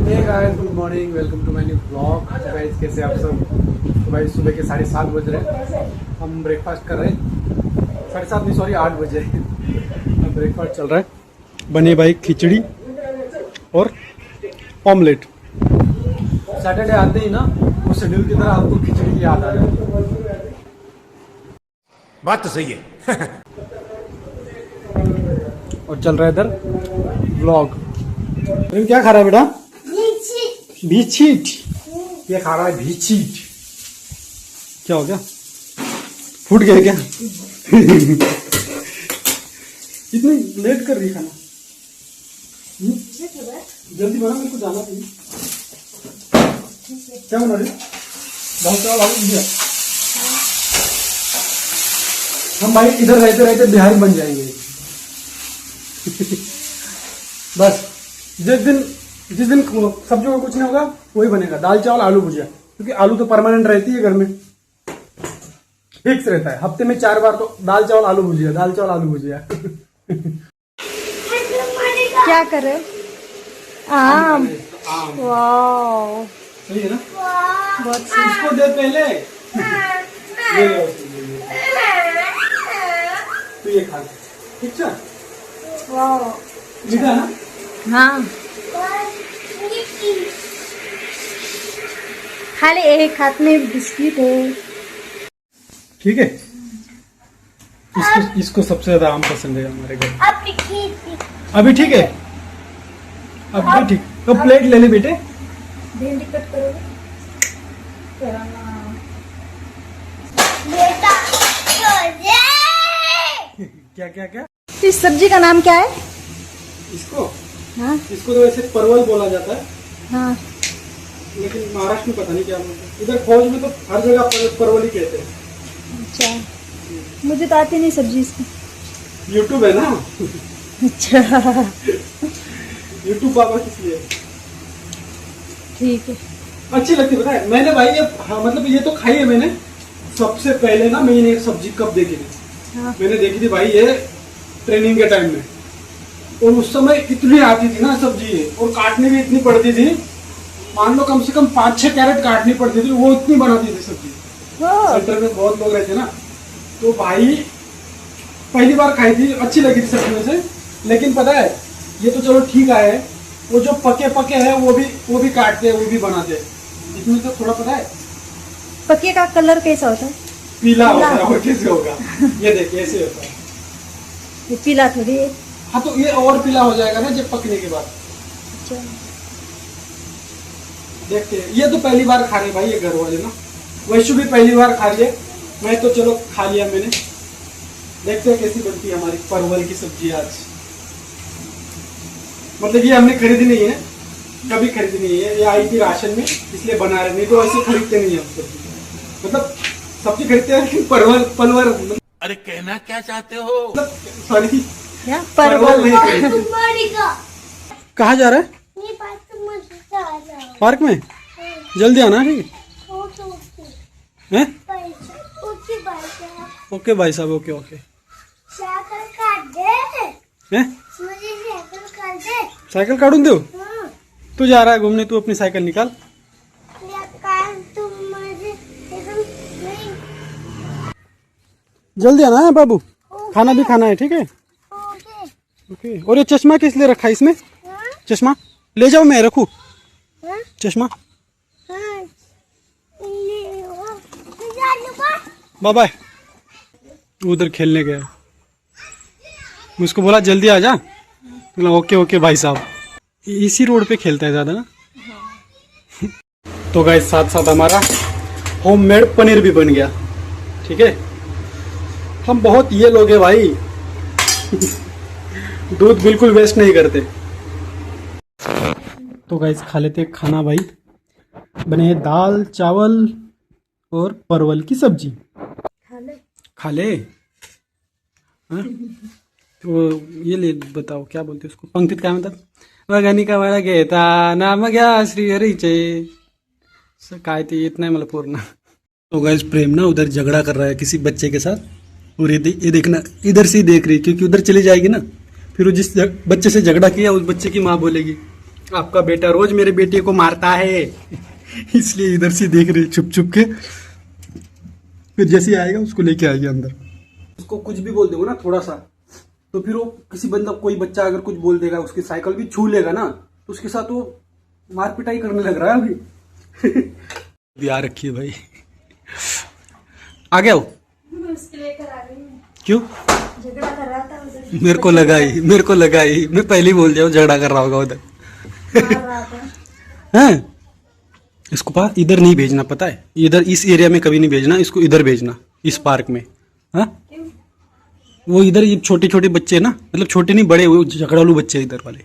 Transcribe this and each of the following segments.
Hey guys, good morning, welcome to my new blog. Guys कैसे आप सब? तो भाई सुबह के 7:30 बज रहे हैं, हम ब्रेकफास्ट कर रहे हैं। 7:30 नहीं, सॉरी 8 बजे ब्रेकफास्ट चल रहा है। बने भाई खिचड़ी और ऑमलेट। सैटरडे आते ही ना वो शेड्यूल की तरह आपको खिचड़ी की याद आ जाती है। बात तो सही है। और चल रहा है इधर ब्लॉग। तुम क्या खा रहा है बेटा? भीचीट। ये खा रहा है भीचीट। क्या हो गया? फूट गया क्या? इतनी लेट कर रही खाना? जल्दी बना, मेरे को जाना चाहिए। क्या बना रही? दाल चावल आलू भुजिया। हम भाई इधर रहते रहते बिहारी बन जाएंगे। बस जिस दिन सब्जियों का कुछ नहीं होगा वही बनेगा, दाल चावल आलू भुजिया। क्योंकि आलू तो परमानेंट रहती है घर में, फिक्स रहता है। हफ्ते में 4 बार तो दाल चावल आलू भुजिया, दाल चावल आलू भुजिया। क्या कर रहे हो? आम। वाह, सही है ना? बहुत इसको दे पहले। ये लो, तो ये खा ले, ठीक है? वाह। मीठा है ना? हाँ, खाली एक हाथ में बिस्किट है। ठीक है। इसको सबसे ज्यादा आम पसंद है हमारे घर। अभी ठीक है, अभी ठीक। तो प्लेट ले ले बेटे। भिंडी कट करोगे? क्या क्या क्या? इस सब्जी का नाम क्या है? इसको हाँ इसको तो वैसे परवल बोला जाता है, हाँ। लेकिन महाराष्ट्र में पता नहीं क्या बोलते हैं। इधर फौज में तो हर जगह परवल ही कहते हैं। अच्छा, मुझे तो आती नहीं सब्जी इसकी। यूट्यूब है ना। अच्छा, यूट्यूब बाबा किस लिए? ठीक है। अच्छी लगती है, पता है मैंने भाई ये, हाँ, मतलब ये तो खाई है मैंने। सबसे पहले ना मैंने एक सब्जी कब देखी थी? हाँ। मैंने देखी थी भाई ये ट्रेनिंग के टाइम में। और उस समय इतनी आती थी ना सब्जी ये, और काटनी भी इतनी पड़ती थी। मान लो कम से कम 5-6 कैरेट काटनी पड़ती थी, वो इतनी बनाती थी सब्जी। सेंटर में बहुत लोग रहते ना, तो भाई पहली बार खाई थी, अच्छी लगी थी सब्जी में से। लेकिन पता है ये तो चलो ठीक है, वो जो पके पके है वो भी काटते हैं, वो भी बनाते हैं। इसमें तो थोड़ा पता है पके का कलर कैसा होता है? पीला होता है। और कैसे होगा? ये देखिए ऐसे होता है। ये पीला थोड़ी है। हाँ, तो ये और पीला हो जाएगा ना जब पकने के बाद। अच्छा, देखते हैं। ये तो पहली बार खा रहे भाई ये घर वाले ना। वैशु भी पहली बार खा रही है, मैं तो चलो खा लिया मैंने। देखते हैं कैसी बनती है हमारी परवल की सब्जी आज। मतलब ये हमने खरीदी नहीं है, कभी खरीदी नहीं है। ये आई थी राशन में, इसलिए बना रहे, नहीं तो ऐसे खरीदते नहीं हम सब्जी। मतलब सब्जी खरीदते हैं लेकिन परवल अरे कहना क्या चाहते हो? सॉरी, क्या परवल परवल? नहीं। कहाँ जा रहा है? पार्क में। जल्दी आना, ठीक है? ओके भाई साहब, ओके ओके। साइकिल काटून दो? तू जा रहा है घूमने, तू अपनी साइकिल निकाल। जल्दी आना है बाबू, खाना भी खाना है, ठीक है? ओके। और ये चश्मा किस लिए रखा है इसमें? चश्मा ले जाओ, मैं रखूं चश्मा? Bye bye. उधर खेलने गया, उसको बोला जल्दी आ जा, बोला ओके ओके भाई साहब। इसी रोड पे खेलता है ज्यादा ना। तो गाइस साथ साथ हमारा होममेड पनीर भी बन गया, ठीक है? हम बहुत ये लोग हैं भाई। दूध बिल्कुल वेस्ट नहीं करते। तो गाइस खा लेते खाना भाई। बने हैं दाल चावल और परवल की सब्जी। खा ले। हाँ? तो ये ले, बताओ क्या बोलते उसको? पंक्तित काय म्हणतात? वगनिका वाळा घेता नाम घ्या श्री हरीचे। काय ते येत नाही मला पूर्ण। तो गाइस प्रेम ना उधर झगड़ा कर रहा है किसी बच्चे के साथ, और ये देखना इधर से ही देख रही है, क्योंकि उधर चली जाएगी ना, फिर वो जिस बच्चे से झगड़ा किया उस बच्चे की माँ बोलेगी आपका बेटा रोज मेरे बेटे को मारता है इसलिए इधर से देख रही छुप छुप के। फिर जैसे आएगा उसको लेके आएगी अंदर। उसको कुछ भी बोल दोगे ना थोड़ा सा, तो फिर वो किसी बंदा कोई बच्चा अगर कुछ बोल देगा, उसकी साइकिल भी छू लेगा ना, तो उसके साथ वो मार पिटाई करने लग रहा है अभी। आ रखी है भाई। आ गया वो? मैं उसके लेकर आ गई हूँ। क्यों? झगड़ा कर रहा था उधर। मेरे को लगाई मैं पहले ही बोल दिया झगड़ा कर रहा होगा उधर। मार रहा था। हैं? इसको पास इधर नहीं भेजना, पता है? इधर इस एरिया में कभी नहीं भेजना, इसको इधर भेजना, इस पार्क में। हाँ? क्यों? वो इधर ये छोटे छोटे बच्चे ना, मतलब छोटे नहीं बड़े, वो झगड़ालू बच्चे हैं इधर वाले।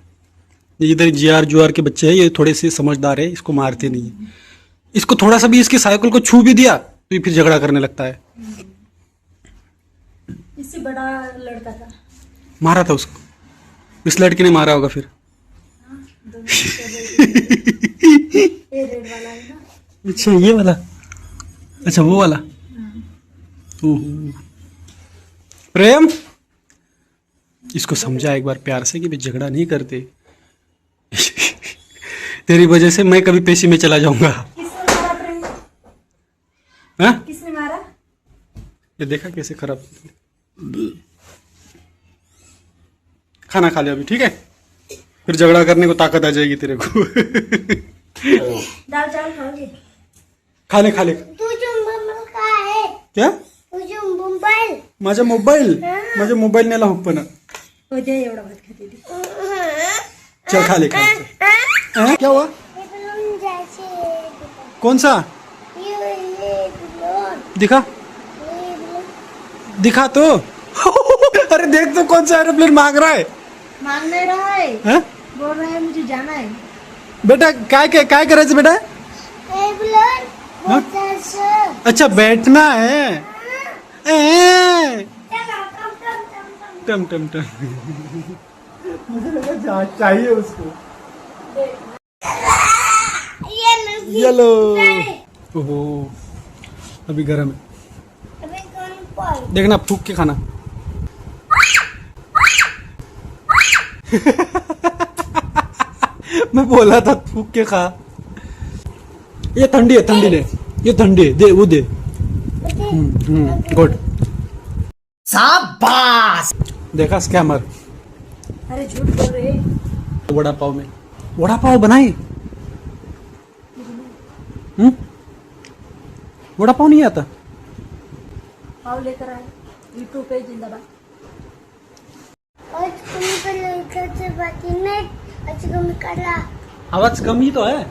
ये इधर जीआर जुआर के बच्चे हैं, ये थोड़े से समझदार है, इसको मारते नहीं है। इसको थोड़ा सा भी इसकी साइकिल को छू भी दिया तो ये फिर झगड़ा करने लगता है। इससे बड़ा लड़का था। मारा था उसको, इस लड़के ने मारा होगा फिर। ये रेड वाला है ना। अच्छा ये वाला, अच्छा वो वाला। ओहो। प्रेम, इसको समझा एक बार प्यार से कि भाई झगड़ा नहीं करते। तेरी वजह से मैं कभी पेशी में चला जाऊंगा। किसने मारा प्रेम? हाँ? किसने मारा? ये देखा कैसे खराब। खाना खा लिया अभी, ठीक है? फिर झगड़ा करने को ताकत आ जाएगी तेरे को। दाल चावल खाओगे? खा ले। तुझे मोबाईल काय आहे? क्या? तुझे मोबाईल माझा मोबाईल नेला हो पण। उद्या एवढा भात खाते ती। चल खा ले। क्या हुआ? हे बलून जायचे. कौन सा? ये बलून. दिखा ये बलून. दिखा तो। अरे देख तो कौन सा एरोप्लेन मांग रहा है। मांग नहीं रहा है, हैं? बोल रहा है मुझे जाना है। बेटा काय करायचं बेटा? हे बलून. हाँ? बसायचं. अच्छा बैठना है। टम टम टम। मुझे लगा जहाज चाहिए उसको। येलो। ओहो अभी गर्म है, अबे कौन पाय? देखना फूक के खाना। मैं बोला था फूक के खा। ये ठंडी है ले, ये ठंडी है, दे वो दे। गुड। शाबाश। देखा स्कैमर। अरे झूठ बोल रहे। वड़ा पाव में वड़ा पाव बनाए। वड़ा पाव नहीं आता? पाव लेकर आए। यूट्यूब पे जिंदाबाद। आज तुम्ही पण इकडचे बाकी नाही. आज कमी करा. आवाज कमी तो है,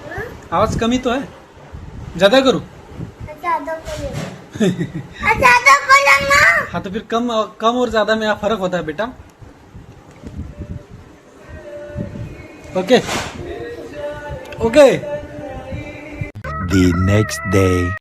हाँ? आवाज कमी तो है, ज्यादा करूं? ज्यादा बोलो. ज्यादा बोलो ना. हाँ तो फिर कम और ज्यादा में फर्क होता है बेटा। Okay okay. The next day.